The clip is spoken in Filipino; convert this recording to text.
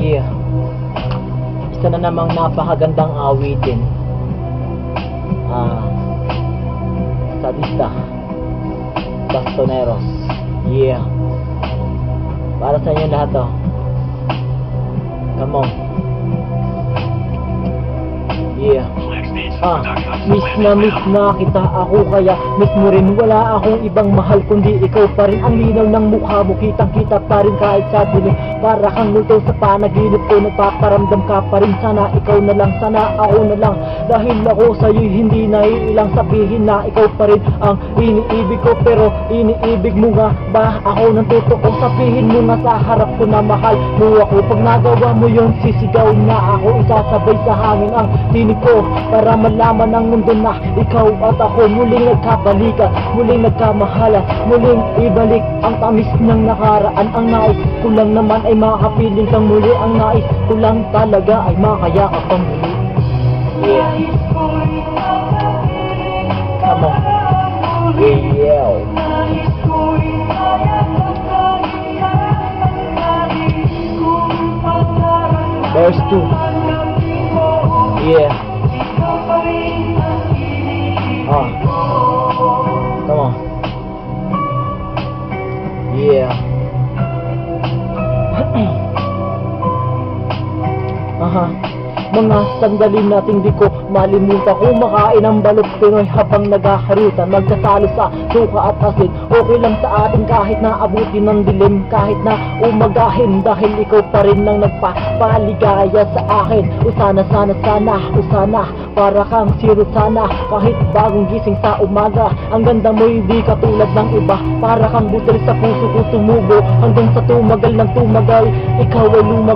Yeah. Isa na namang napakagandang awitin. Sadista Bastoneros. Yeah. Para sa inyo lahat to. Come on. Yeah. Miss na kita ako, kaya miss mo rin. Wala akong ibang mahal kundi ikaw pa rin. Ang linaw ng mukha mo, kitang kita pa rin kahit sa dilim. Para kang multo sa panaginip ko, nagpaparamdam ka pa rin. Sana ikaw na lang, sana ako na lang. Dahil ako sa'yo'y hindi naiilang sabihin na ikaw pa rin ang iniibig ko. Pero iniibig mo nga ba ako ng totoo? Sabihin mo nga sa harap ko na mahal mo ako. Pag nagawa mo yun, sisigaw na ako. Isasabay sa hangin ang tinig ko, para malaman ng mundo na ikaw at ako muling nagkabalikan, muling nagkamahalan, muling ibalik ang tamis ng nakaraan. Ang nais ko lang naman ay makapiling kang muli. Ang nais ko lang talaga ay makayakap kang muli. Yeah. Come on. Yeah. Verse 2. Yeah. Come on. Yeah. Mga sandali nating di ko malimutan, kumakain ng balot Pinoy habang nagaharitan, magkasalo sa suka at asin. Okay lang sa atin kahit na abutin ng dilim, kahit na umagahin, dahil ikaw pa rin lang nagpapaligaya sa akin. Usana, usana, para kang siro sana. Kahit bagong gising sa umaga, ang ganda mo hindi katulad ng iba. Para kang butil sa puso ko tumubo, hanggang sa tumagal ng tumagal, ikaw ay lumag